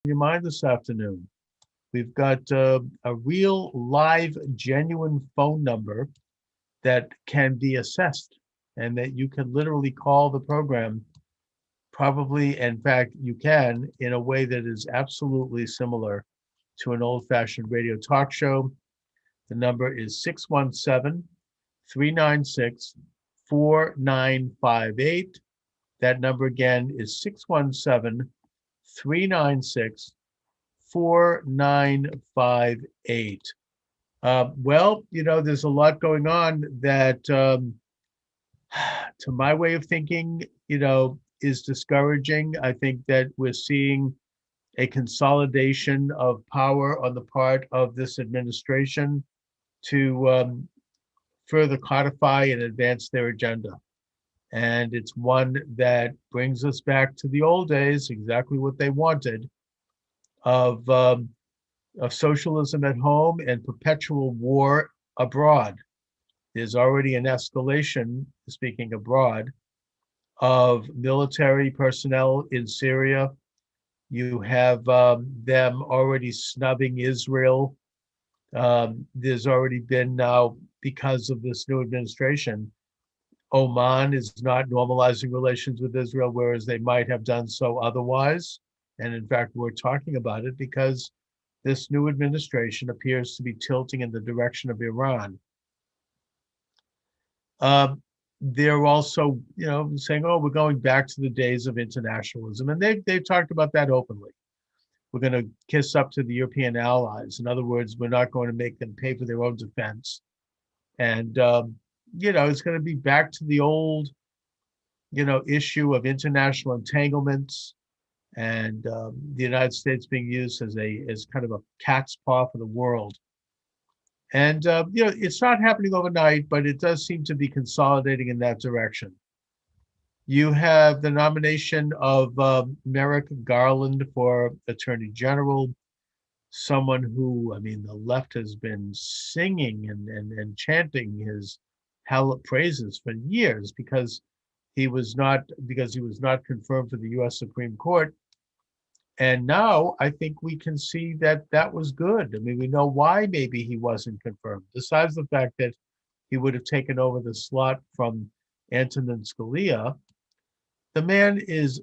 your mind this afternoon? We've got a real live, genuine phone number that can be assessed and that you can literally call the program, probably, in fact, you can, in a way that is absolutely similar to an old-fashioned radio talk show. The number is 617-396-4958. That number again is 617-396-4958. Well, there's a lot going on that, to my way of thinking, is discouraging. I think that we're seeing a consolidation of power on the part of this administration to further codify and advance their agenda. And it's one that brings us back to the old days, exactly what they wanted, of socialism at home and perpetual war abroad. There's already an escalation, speaking abroad, of military personnel in Syria. You have them already snubbing Israel. There's already been now, because of this new administration, Oman is not normalizing relations with Israel, whereas they might have done so otherwise. And in fact, we're talking about it because this new administration appears to be tilting in the direction of Iran. They're also, saying, "Oh, we're going back to the days of internationalism," and they've talked about that openly. We're going to kiss up to the European allies. In other words, we're not going to make them pay for their own defense, and it's going to be back to the old, issue of international entanglements and the United States being used as kind of a cat's paw for the world. And it's not happening overnight, but it does seem to be consolidating in that direction. You have the nomination of Merrick Garland for Attorney General, someone who, I mean, the left has been singing and chanting his praises for years because he was not confirmed for the U.S. Supreme Court. And now I think we can see that that was good. I mean, we know why maybe he wasn't confirmed, besides the fact that he would have taken over the slot from Antonin Scalia. The man is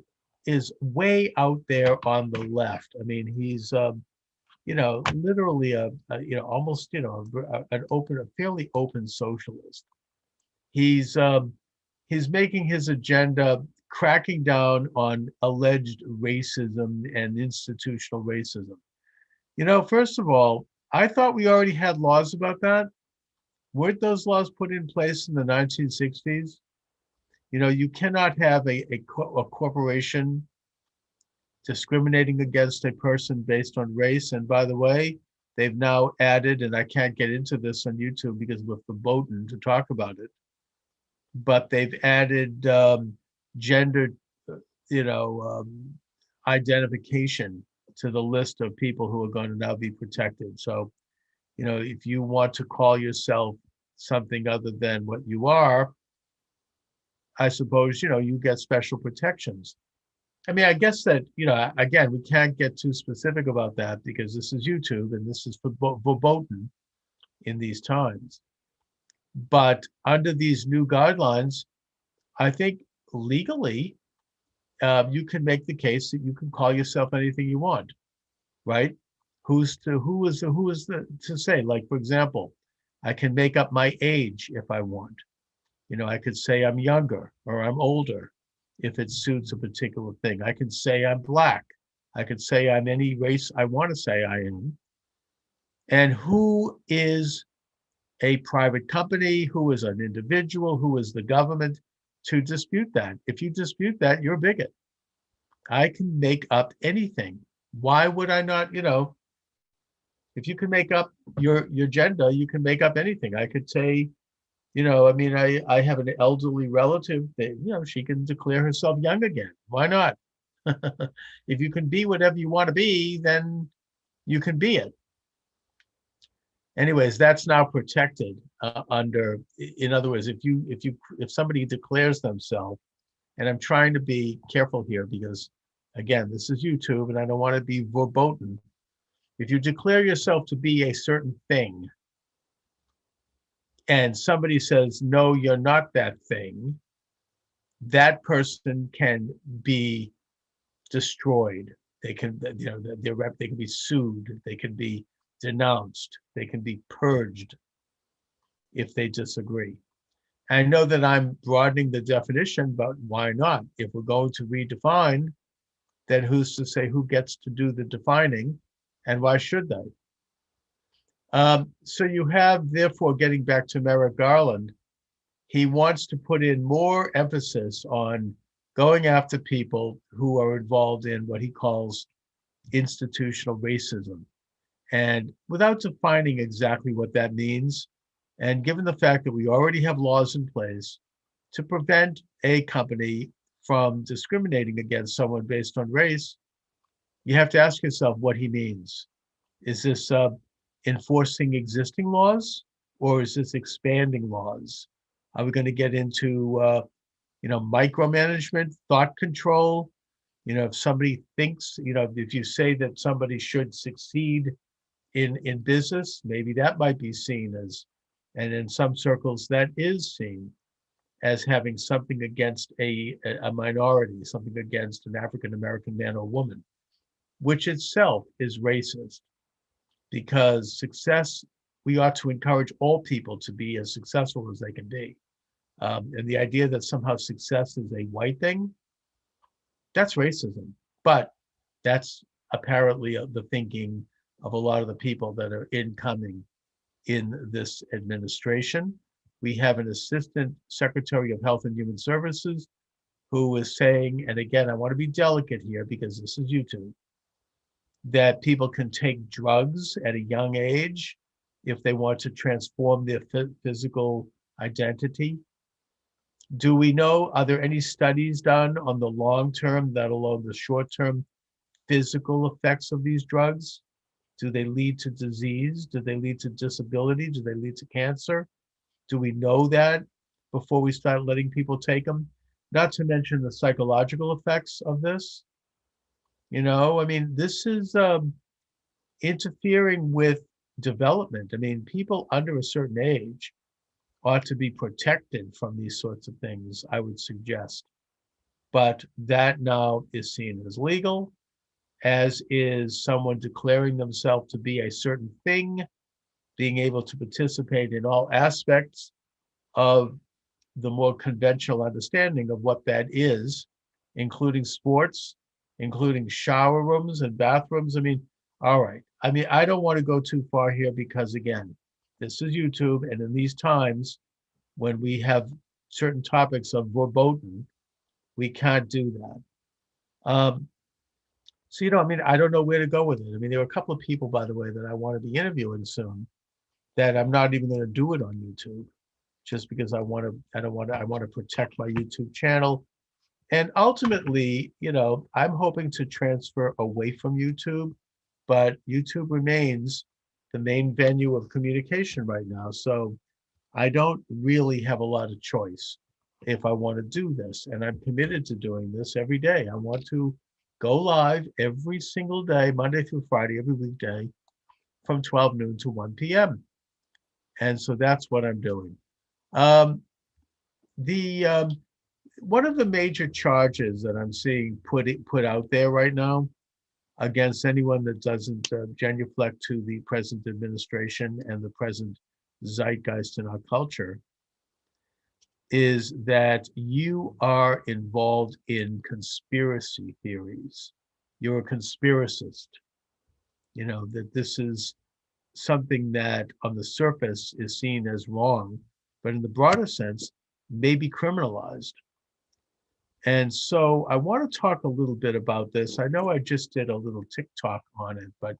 way out there on the left. I mean, he's literally almost a fairly open socialist. He's making his agenda cracking down on alleged racism and institutional racism. First of all, I thought we already had laws about that. Weren't those laws put in place in the 1960s? You cannot have a corporation discriminating against a person based on race. And by the way, they've now added, and I can't get into this on YouTube because we're verboten to talk about it, but they've added gender, identification to the list of people who are going to now be protected. So, if you want to call yourself something other than what you are, I suppose, you get special protections. I mean, I guess that, again, we can't get too specific about that because this is YouTube and this is verboten in these times. But under these new guidelines, I think legally, you can make the case that you can call yourself anything you want, right? Who is to say? Like, for example, I can make up my age if I want. I could say I'm younger or I'm older if it suits a particular thing. I can say I'm black. I could say I'm any race I want to say I am. And who is a private company? Who is an individual? Who is the government to dispute that? If you dispute that, you're a bigot. I can make up anything. Why would I not, if you can make up your gender, you can make up anything. I could say, I have an elderly relative that, she can declare herself young again. Why not? If you can be whatever you want to be, then you can be it. Anyways, that's now protected under, in other words, if somebody declares themselves, and I'm trying to be careful here because Again, this is YouTube, and I don't want to be verboten. If you declare yourself to be a certain thing, and somebody says, no, you're not that thing, that person can be destroyed. They can, their rep, they can be sued, they can be denounced, they can be purged if they disagree. I know that I'm broadening the definition, but why not? If we're going to redefine, then who's to say who gets to do the defining, and why should they? So you have, therefore, getting back to Merrick Garland, he wants to put in more emphasis on going after people who are involved in what he calls institutional racism. And without defining exactly what that means, and given the fact that we already have laws in place to prevent a company from discriminating against someone based on race, you have to ask yourself what he means. Is this enforcing existing laws, or is this expanding laws? Are we going to get into micromanagement, thought control? If somebody thinks, if you say that somebody should succeed in business, maybe that might be seen as, and in some circles that is seen as having something against a minority, something against an African American man or woman, which itself is racist. Because success, we ought to encourage all people to be as successful as they can be. And the idea that somehow success is a white thing, that's racism. But that's apparently the thinking of a lot of the people that are incoming in this administration. We have an Assistant Secretary of Health and Human Services who is saying, and again, I want to be delicate here because this is YouTube, that people can take drugs at a young age if they want to transform their physical identity. Do we know, are there any studies done on the long term, that alone the short term physical effects of these drugs? Do they lead to disease? Do they lead to disability? Do they lead to cancer? Do we know that before we start letting people take them? Not to mention the psychological effects of this. This is interfering with development. People under a certain age ought to be protected from these sorts of things, I would suggest. But that now is seen as legal, as is someone declaring themselves to be a certain thing, being able to participate in all aspects of the more conventional understanding of what that is, including sports, including shower rooms and bathrooms. All right. I don't want to go too far here because, again, this is YouTube, and in these times when we have certain topics of verboten, we can't do that. I don't know where to go with it. There are a couple of people, by the way, that I want to be interviewing soon that I'm not even going to do it on YouTube, just because I want to protect my YouTube channel. And ultimately, I'm hoping to transfer away from YouTube, but YouTube remains the main venue of communication right now. So I don't really have a lot of choice if I want to do this. And I'm committed to doing this every day. I want to go live every single day, Monday through Friday, every weekday from 12 noon to 1 p.m. And so that's what I'm doing. The one of the major charges that I'm seeing put out there right now against anyone that doesn't genuflect to the present administration and the present zeitgeist in our culture is that you are involved in conspiracy theories. You're a conspiracist. That this is something that on the surface is seen as wrong, but in the broader sense may be criminalized. And so I want to talk a little bit about this. I know I just did a little TikTok on it, but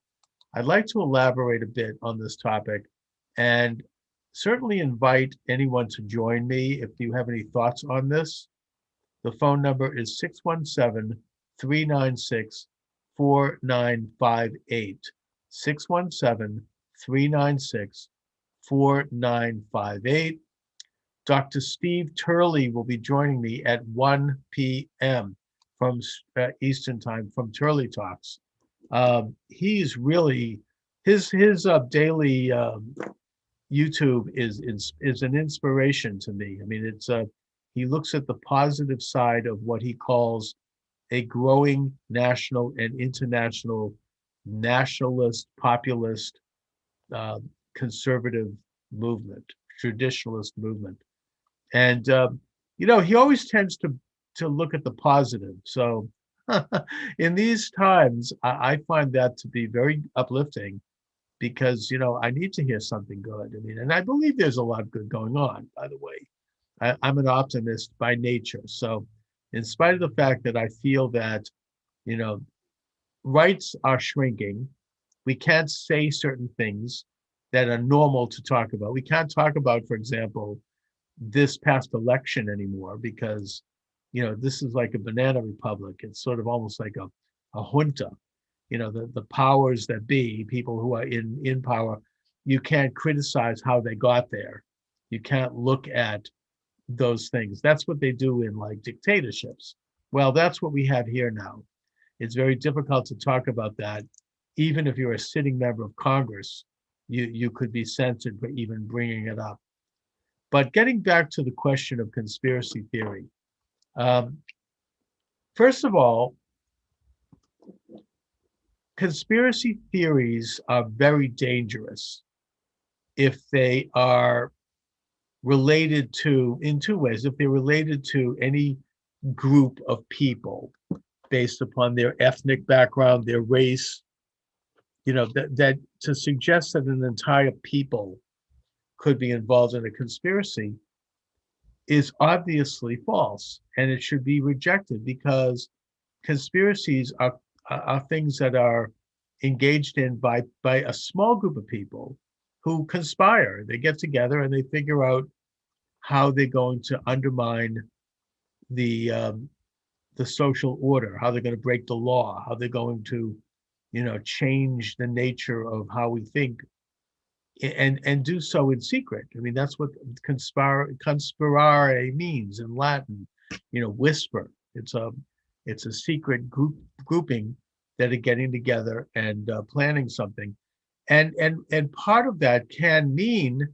I'd like to elaborate a bit on this topic and certainly invite anyone to join me if you have any thoughts on this. The phone number is 617-396-4958. 617-396-4958. Dr. Steve Turley will be joining me at 1 p.m. from Eastern time from Turley Talks. He's really his daily YouTube is an inspiration to me. I mean, it's he looks at the positive side of what he calls a growing national and international nationalist, populist, uh, conservative movement, traditionalist movement. And he always tends to look at the positive. So in these times, I find that to be very uplifting because I need to hear something good. I mean, and I believe there's a lot good going on, by the way. I'm an optimist by nature. So in spite of the fact that I feel that, you know, rights are shrinking, we can't say certain things that are normal to talk about. We can't talk about, for example, this past election anymore because, this is like a banana republic. It's sort of almost like a junta. The powers that be, people who are in power, you can't criticize how they got there. You can't look at those things. That's what they do in like dictatorships. Well, that's what we have here now. It's very difficult to talk about that. Even if you're a sitting member of Congress, you could be censored for even bringing it up. But getting back to the question of conspiracy theory, um, first of all, conspiracy theories are very dangerous if they are related to, in two ways, if they're related to any group of people based upon their ethnic background, their race, that to suggest that an entire people could be involved in a conspiracy is obviously false and it should be rejected because conspiracies are things that are engaged in by a small group of people who conspire. They get together and they figure out how they're going to undermine the social order, how they're going to break the law, how they're going to, change the nature of how we think, and do so in secret. I mean, that's what conspirare means in Latin. Whisper. It's a secret grouping that are getting together and planning something, and part of that can mean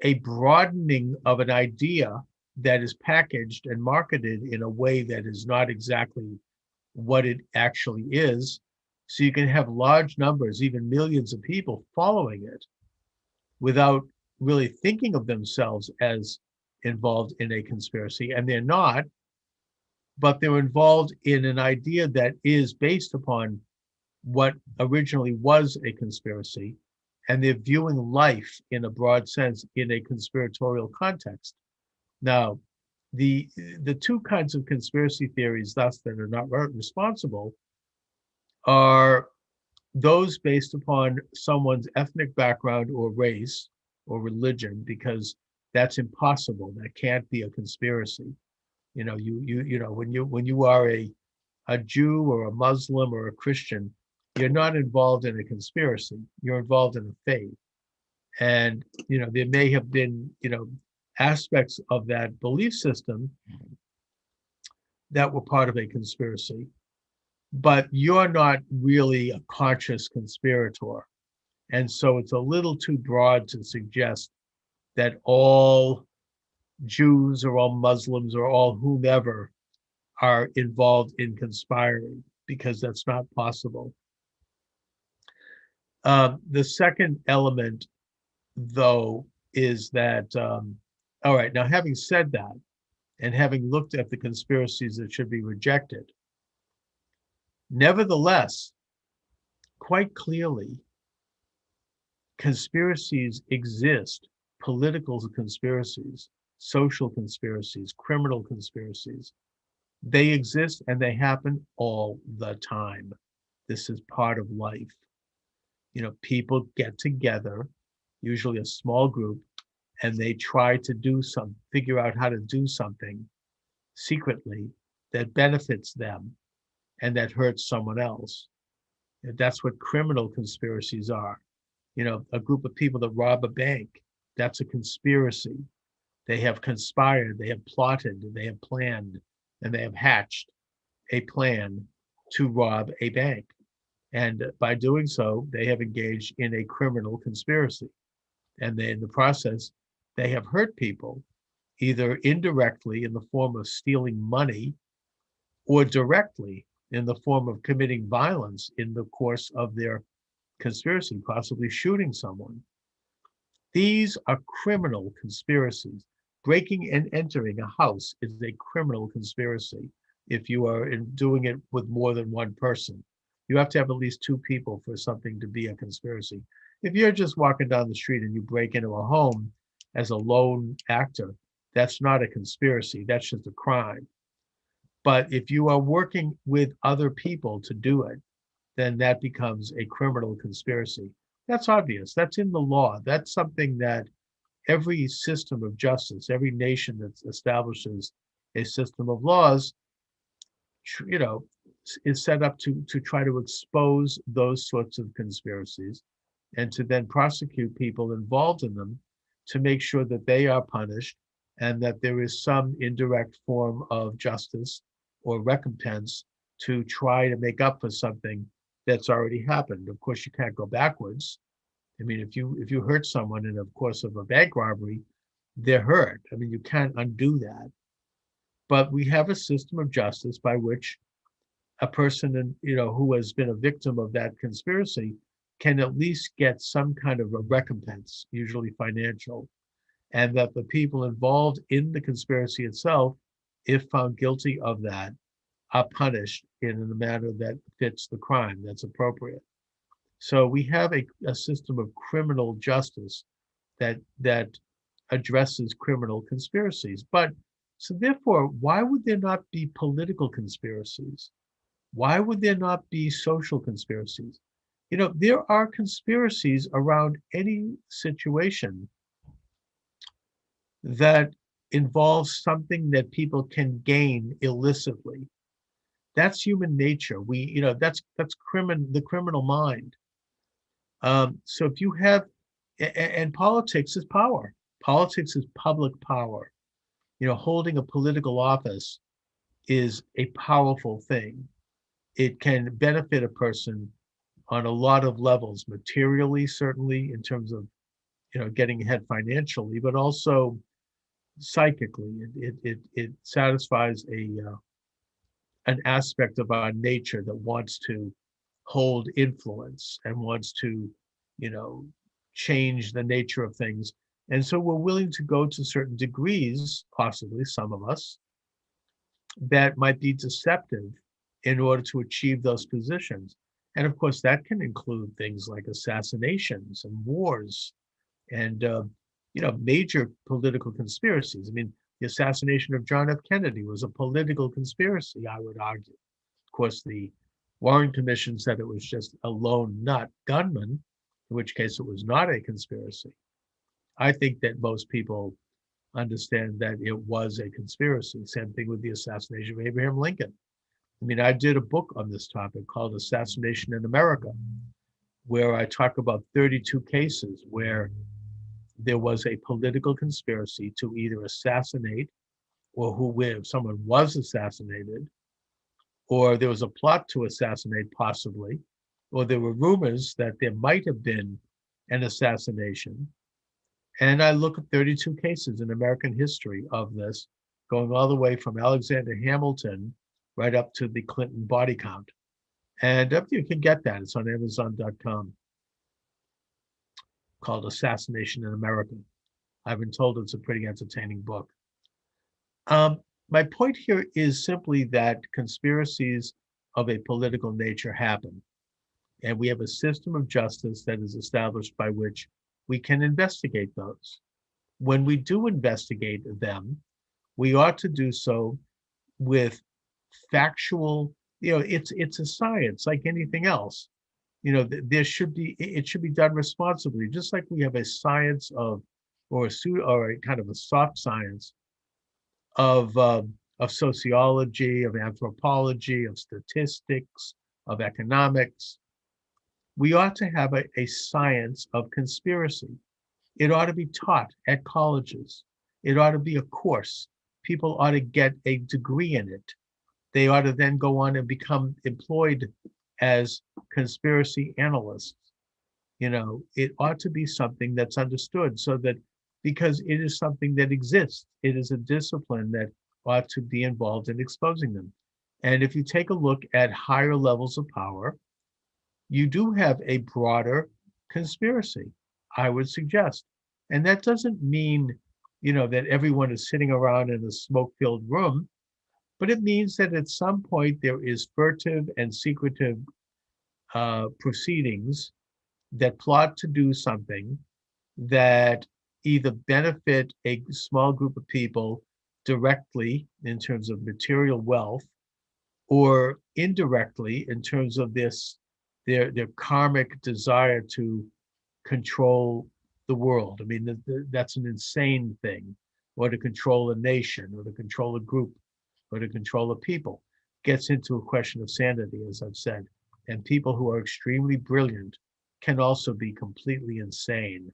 a broadening of an idea that is packaged and marketed in a way that is not exactly what it actually is. So you can have large numbers, even millions of people following it without really thinking of themselves as involved in a conspiracy. And they're not, but they're involved in an idea that is based upon what originally was a conspiracy, and they're viewing life in a broad sense in a conspiratorial context. Now, the two kinds of conspiracy theories, thus, that are not responsible are those based upon someone's ethnic background or race or religion, because that's impossible. That can't be a conspiracy. When you are a Jew or a Muslim or a Christian, you're not involved in a conspiracy. You're involved in a faith. And, there may have been, aspects of that belief system that were part of a conspiracy, but you're not really a conscious conspirator. And so it's a little too broad to suggest that all Jews or all Muslims or all whomever are involved in conspiring, because that's not possible. The second element, though, is that, all right, now having said that, and having looked at the conspiracies that should be rejected, nevertheless, quite clearly, conspiracies exist, political conspiracies, social conspiracies, criminal conspiracies. They exist and they happen all the time. This is part of life. People get together, usually a small group, and they try to figure out how to do something secretly that benefits them and that hurts someone else. And that's what criminal conspiracies are. A group of people that rob a bank, that's a conspiracy. They have conspired, they have plotted, they have planned, and they have hatched. a plan to rob a bank. And by doing so, they have engaged in a criminal conspiracy. And in the process, they have hurt people, either indirectly in the form of stealing money or directly in the form of committing violence in the course of their conspiracy, possibly shooting someone. These are criminal conspiracies. Breaking and entering a house is a criminal conspiracy if you are doing it with more than one person. You have to have at least two people for something to be a conspiracy. If you're just walking down the street and you break into a home as a lone actor, that's not a conspiracy, that's just a crime. But if you are working with other people to do it, then that becomes a criminal conspiracy. That's obvious. That's in the law. That's something that every system of justice, every nation that establishes a system of laws, you know, is set up to try to expose those sorts of conspiracies and to then prosecute people involved in them to make sure that they are punished and that there is some indirect form of justice or recompense to try to make up for something that's already happened. Of course, you can't go backwards. I mean, if you hurt someone in the course of a bank robbery, they're hurt. I mean, you can't undo that. But we have a system of justice by which a person who has been a victim of that conspiracy can at least get some kind of a recompense, usually financial, and that the people involved in the conspiracy itself, if found guilty of that, are punished in a manner that fits the crime that's appropriate. So we have a system of criminal justice that addresses criminal conspiracies. But so therefore, why would there not be political conspiracies? Why would there not be social conspiracies? There are conspiracies around any situation that involves something that people can gain illicitly. That's human nature. That's the criminal mind. So if you have, and politics is power. Politics is public power. Holding a political office is a powerful thing. It can benefit a person on a lot of levels, materially, certainly, in terms of, getting ahead financially, but also psychically. It satisfies an aspect of our nature that wants to hold influence and wants to, you know, change the nature of things. And so we're willing to go to certain degrees, possibly some of us, that might be deceptive in order to achieve those positions. And of course, that can include things like assassinations and wars and, major political conspiracies. I mean, the assassination of John F. Kennedy was a political conspiracy, I would argue. Of course, the Warren Commission said it was just a lone nut gunman, in which case it was not a conspiracy. I think that most people understand that it was a conspiracy. Same thing with the assassination of Abraham Lincoln. I mean, I did a book on this topic called Assassination in America, where I talk about 32 cases where there was a political conspiracy to either assassinate or if someone was assassinated, or there was a plot to assassinate possibly, or there were rumors that there might have been an assassination. And I look at 32 cases in American history of this, going all the way from Alexander Hamilton right up to the Clinton body count. And you can get that. It's on Amazon.com, called Assassination in America. I've been told it's a pretty entertaining book. My point here is simply that conspiracies of a political nature happen. And we have a system of justice that is established by which we can investigate those. When we do investigate them, we ought to do so with factual, it's a science like anything else. It should be done responsibly, just like we have a science or a kind of a soft science of sociology, of anthropology, of statistics, of economics. We ought to have a science of conspiracy. It ought to be taught at colleges. It ought to be a course. People ought to get a degree in it. they ought to then go on and become employed as conspiracy analysts. It ought to be something that's understood, so that, because it is something that exists, it is a discipline that ought to be involved in exposing them. And if you take a look at higher levels of power, you do have a broader conspiracy, I would suggest. And that doesn't mean, that everyone is sitting around in a smoke-filled room, but it means that at some point there is furtive and secretive proceedings that plot to do something that either benefit a small group of people directly in terms of material wealth, or indirectly in terms of their karmic desire to control the world. I mean, that's an insane thing, or to control a nation, or to control a group, or to control a people. Gets into a question of sanity, as I've said. And people who are extremely brilliant can also be completely insane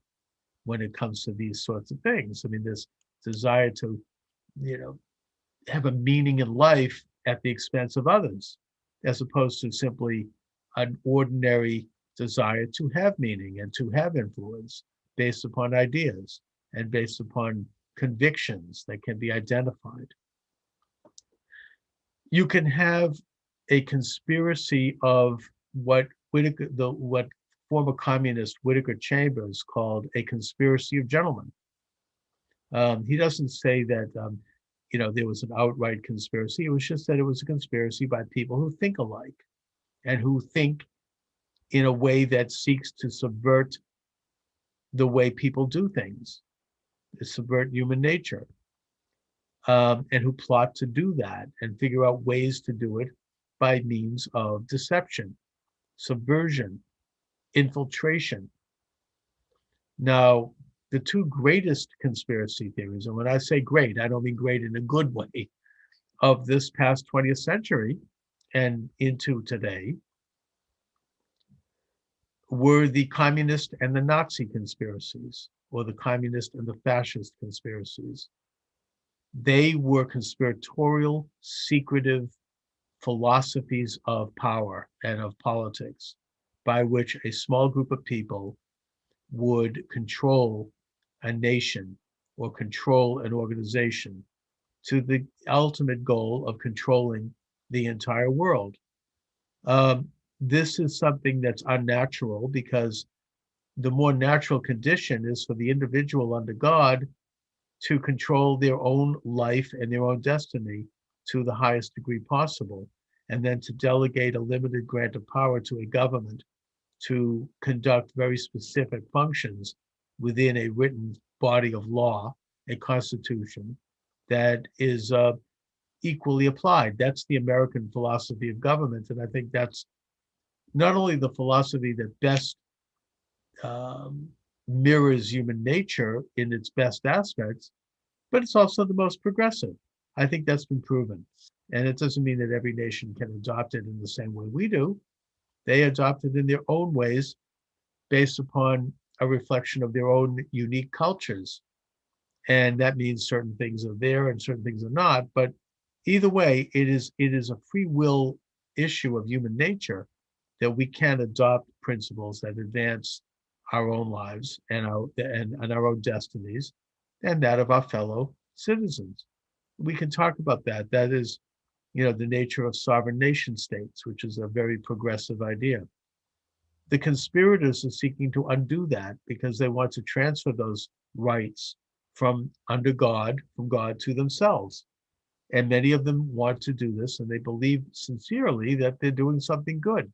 when it comes to these sorts of things. I mean, this desire to, have a meaning in life at the expense of others, as opposed to simply an ordinary desire to have meaning and to have influence based upon ideas and based upon convictions that can be identified. You can have a conspiracy of what what former communist Whittaker Chambers called a conspiracy of gentlemen. He doesn't say that there was an outright conspiracy. It was just that it was a conspiracy by people who think alike and who think in a way that seeks to subvert the way people do things, to subvert human nature, and who plot to do that and figure out ways to do it by means of deception, subversion, infiltration. Now, the two greatest conspiracy theories, and when I say great, I don't mean great in a good way, of this past 20th century and into today, were the communist and the Nazi conspiracies, or the communist and the fascist conspiracies. They were conspiratorial, secretive philosophies of power and of politics, by which a small group of people would control a nation or control an organization, to the ultimate goal of controlling the entire world. This is something that's unnatural, because the more natural condition is for the individual under God to control their own life and their own destiny to the highest degree possible, and then to delegate a limited grant of power to a government to conduct very specific functions within a written body of law, a constitution that is equally applied. That's the American philosophy of government. And I think that's not only the philosophy that best mirrors human nature in its best aspects, but it's also the most progressive. I think that's been proven. And it doesn't mean that every nation can adopt it in the same way we do. They adopt it in their own ways based upon a reflection of their own unique cultures. And that means certain things are there and certain things are not. But either way, it is a free will issue of human nature that we can adopt principles that advance our own lives and our own destinies and that of our fellow citizens. We can talk about that. That is, the nature of sovereign nation states, which is a very progressive idea. The conspirators are seeking to undo that because they want to transfer those rights from God to themselves. And many of them want to do this, and they believe sincerely that they're doing something good.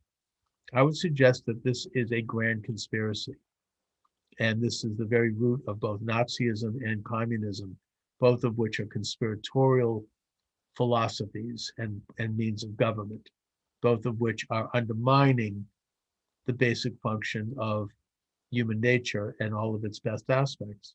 I would suggest that this is a grand conspiracy. And this is the very root of both Nazism and communism, both of which are conspiratorial philosophies and means of government, both of which are undermining the basic function of human nature and all of its best aspects.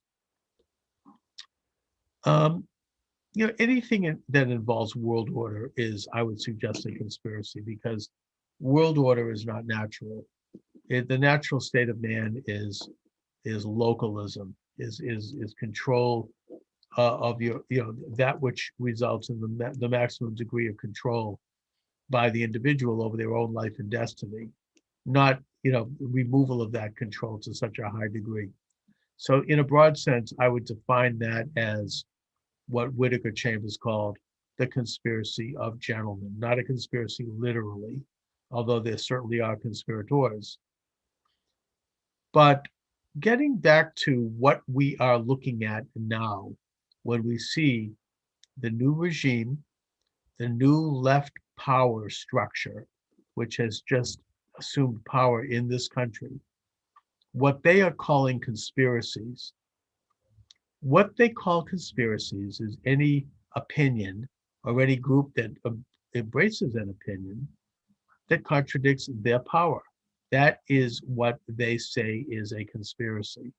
Anything that involves world order is, I would suggest, a conspiracy, because world order is not natural. The natural state of man is localism, is control of your, that which results in the maximum degree of control by the individual over their own life and destiny, not, removal of that control to such a high degree. So in a broad sense, I would define that as what Whittaker Chambers called the conspiracy of gentlemen, not a conspiracy literally, although there certainly are conspirators. But getting back to what we are looking at now, when we see the new regime, the new left power structure, which has just assumed power in this country, what they are calling conspiracies. What they call conspiracies is any opinion or any group that embraces an opinion that contradicts their power. That is what they say is a conspiracy.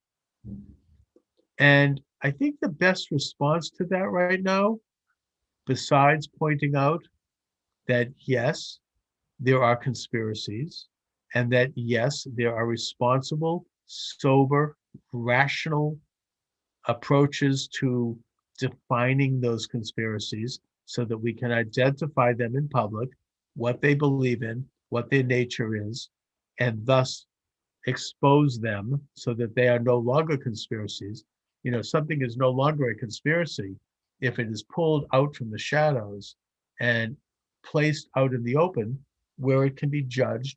And I think the best response to that right now, besides pointing out that yes, there are conspiracies, and that yes, there are responsible, sober, rational approaches to defining those conspiracies so that we can identify them in public, what they believe in, what their nature is, and thus expose them so that they are no longer conspiracies. Something is no longer a conspiracy if it is pulled out from the shadows and placed out in the open where it can be judged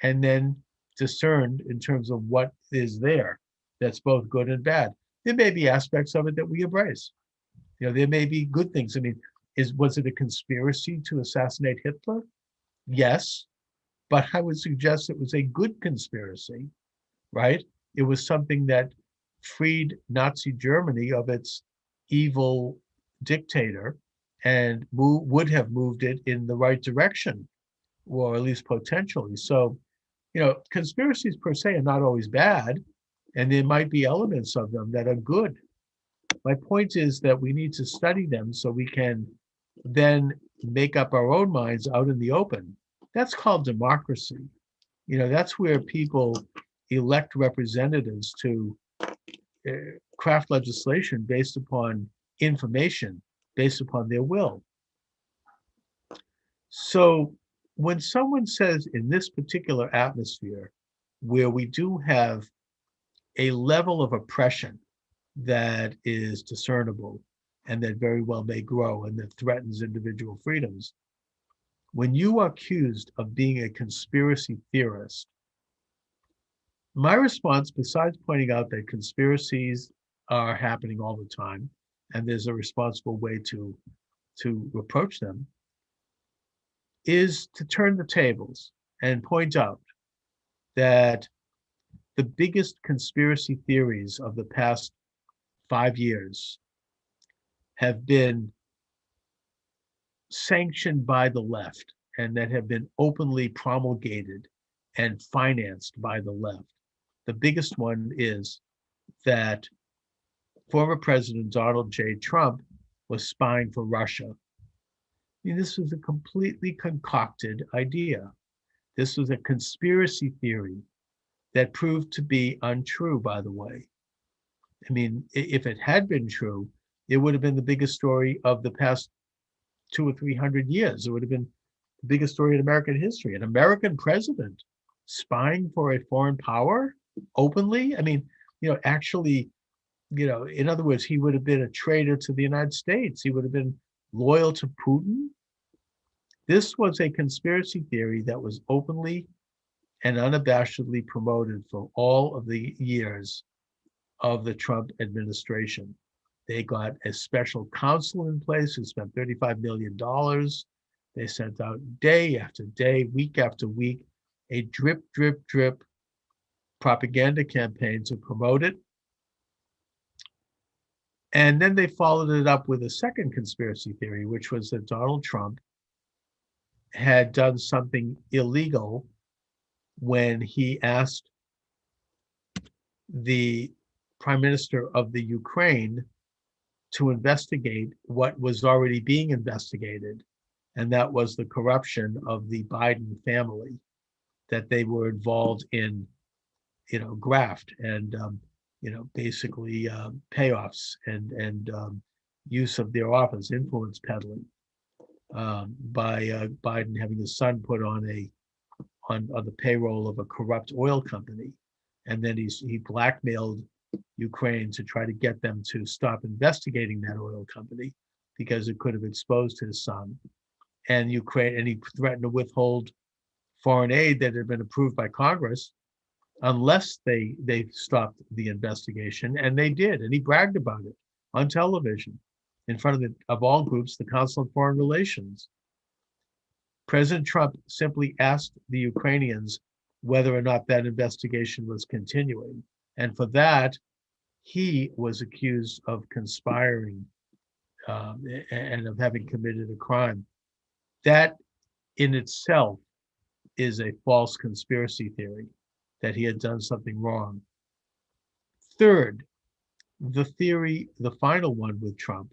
and then discerned in terms of what is there that's both good and bad. There may be aspects of it that we embrace. There may be good things. I mean, was it a conspiracy to assassinate Hitler? Yes, but I would suggest it was a good conspiracy, right? It was something that freed Nazi Germany of its evil dictator and would have moved it in the right direction, or at least potentially. So, conspiracies per se are not always bad, and there might be elements of them that are good. My point is that we need to study them so we can then make up our own minds out in the open. That's called democracy. That's where people elect representatives to craft legislation based upon information, based upon their will. So when someone says in this particular atmosphere, where we do have a level of oppression that is discernible and that very well may grow and that threatens individual freedoms, when you are accused of being a conspiracy theorist, my response, besides pointing out that conspiracies are happening all the time and there's a responsible way to approach them, is to turn the tables and point out that the biggest conspiracy theories of the past 5 years have been sanctioned by the left and that have been openly promulgated and financed by the left. The biggest one is that former President Donald J. Trump was spying for Russia. This was a completely concocted idea. This was a conspiracy theory that proved to be untrue, by the way. I mean, if it had been true, it would have been the biggest story of the past 200 or 300 years. It would have been the biggest story in American history. An American president spying for a foreign power openly. I mean, actually, in other words, he would have been a traitor to the United States. He would have been loyal to Putin. This was a conspiracy theory that was openly and unabashedly promoted for all of the years of the Trump administration. They got a special counsel in place who spent $35 million. They sent out day after day, week after week, a drip, drip, drip propaganda campaign to promote it. And then they followed it up with a second conspiracy theory, which was that Donald Trump had done something illegal when he asked the prime minister of the Ukraine to investigate what was already being investigated, and that was the corruption of the Biden family, that they were involved in, graft. And basically payoffs and use of their office, influence peddling, by Biden having his son put on the payroll of a corrupt oil company, and then he blackmailed Ukraine to try to get them to stop investigating that oil company because it could have exposed his son. And he threatened to withhold foreign aid that had been approved by Congress unless they stopped the investigation, and they did. And he bragged about it on television in front of all groups, the Council on Foreign Relations. President Trump simply asked the Ukrainians whether or not that investigation was continuing. And for that, he was accused of conspiring and of having committed a crime. That in itself is a false conspiracy theory that he had done something wrong. Third, the final one with Trump,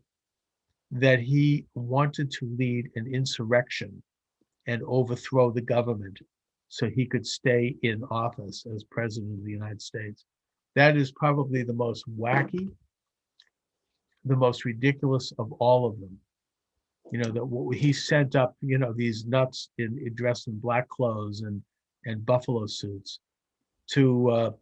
that he wanted to lead an insurrection and overthrow the government so he could stay in office as president of the United States. That is probably the most wacky, the most ridiculous of all of them. That he sent up, these nuts dressed in black clothes and buffalo suits to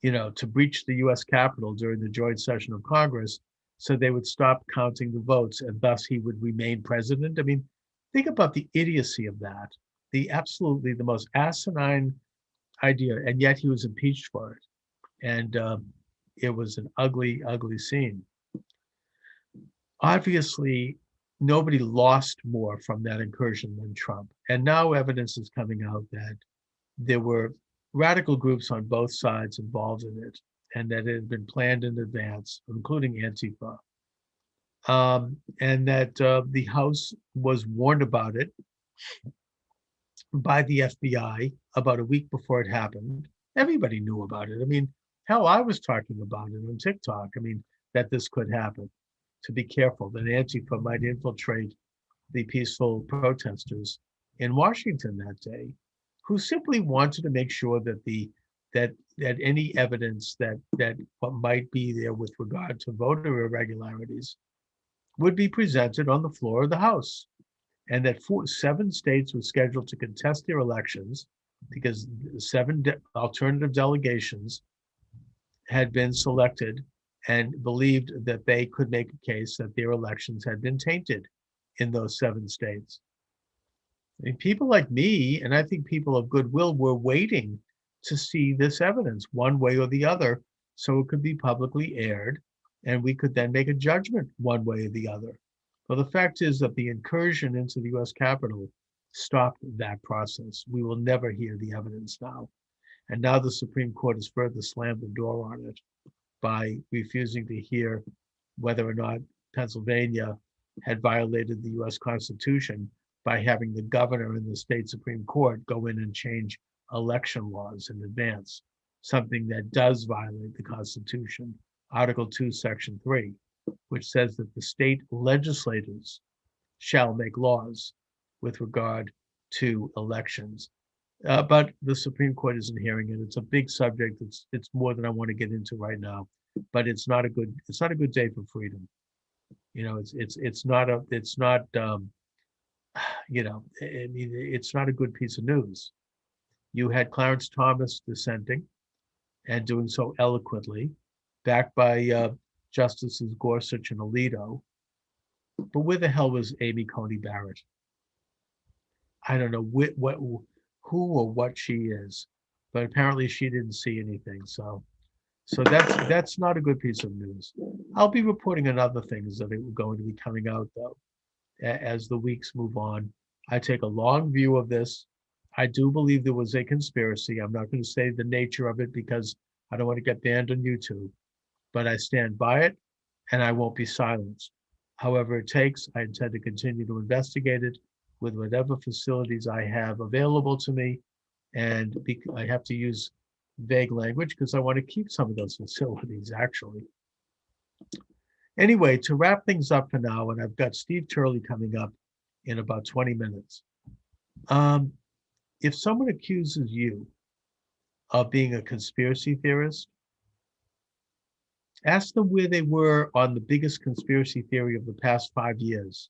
to breach the U.S. Capitol during the joint session of Congress, so they would stop counting the votes, and thus he would remain president. I mean, think about the idiocy of that. The most asinine idea, and yet he was impeached for it, and it was an ugly, ugly scene. Obviously, nobody lost more from that incursion than Trump, and now evidence is coming out that there were radical groups on both sides involved in it, and that it had been planned in advance, including Antifa, and that the House was warned about it by the FBI about a week before it happened. Everybody knew about it. I mean, hell, I was talking about it on TikTok. I mean, that this could happen. To be careful that Antifa might infiltrate the peaceful protesters in Washington that day, who simply wanted to make sure that any evidence that what might be there with regard to voter irregularities would be presented on the floor of the House, and that 7 states were scheduled to contest their elections because 7 alternative delegations had been selected and believed that they could make a case that their elections had been tainted in those 7 states. I mean, people like me, and I think people of goodwill, were waiting to see this evidence one way or the other so it could be publicly aired and we could then make a judgment one way or the other. Well, the fact is that the incursion into the US Capitol stopped that process. We will never hear the evidence now. And now the Supreme Court has further slammed the door on it by refusing to hear whether or not Pennsylvania had violated the US Constitution by having the governor and the state Supreme Court go in and change election laws in advance, something that does violate the Constitution, Article 2, Section 3, which says that the state legislators shall make laws with regard to elections. But the Supreme Court isn't hearing it. It's a big subject. It's more than I want to get into right now. But it's not a good day for freedom. It's not it's not a good piece of news. You had Clarence Thomas dissenting and doing so eloquently, backed by Justices Gorsuch and Alito. But where the hell was Amy Coney Barrett? I don't know who or what she is, but apparently she didn't see anything. So that's not a good piece of news. I'll be reporting on other things that are going to be coming out, though, as the weeks move on. I take a long view of this. I do believe there was a conspiracy. I'm not going to say the nature of it because I don't want to get banned on YouTube, but I stand by it and I won't be silenced. However it takes, I intend to continue to investigate it with whatever facilities I have available to me. And I have to use vague language because I want to keep some of those facilities, actually. Anyway, to wrap things up for now, and I've got Steve Turley coming up in about 20 minutes. If someone accuses you of being a conspiracy theorist, Ask them where they were on the biggest conspiracy theory of the past 5 years.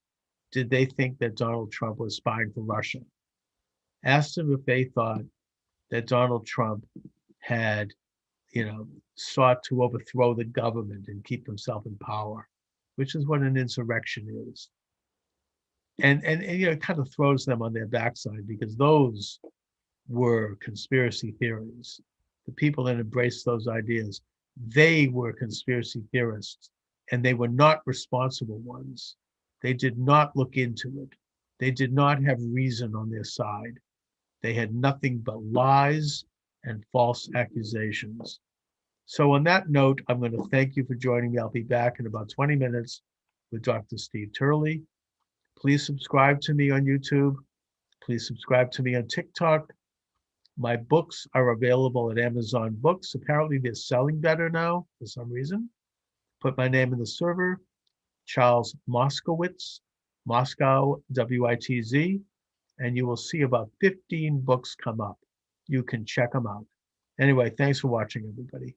Did they think that Donald Trump was spying for Russia? Ask them if they thought that Donald Trump had, sought to overthrow the government and keep himself in power, which is what an insurrection is. And it kind of throws them on their backside because those were conspiracy theories. The people that embraced those ideas, they were conspiracy theorists, and they were not responsible ones. They did not look into it. They did not have reason on their side. They had nothing but lies and false accusations. So on that note, I'm going to thank you for joining me. I'll be back in about 20 minutes with Dr. Steve Turley. Please subscribe to me on YouTube. Please subscribe to me on TikTok. My books are available at Amazon Books. Apparently they're selling better now for some reason. Put my name in the server, Charles Moskowitz, Moscow, W-I-T-Z, and you will see about 15 books come up. You can check them out. Anyway, thanks for watching, everybody.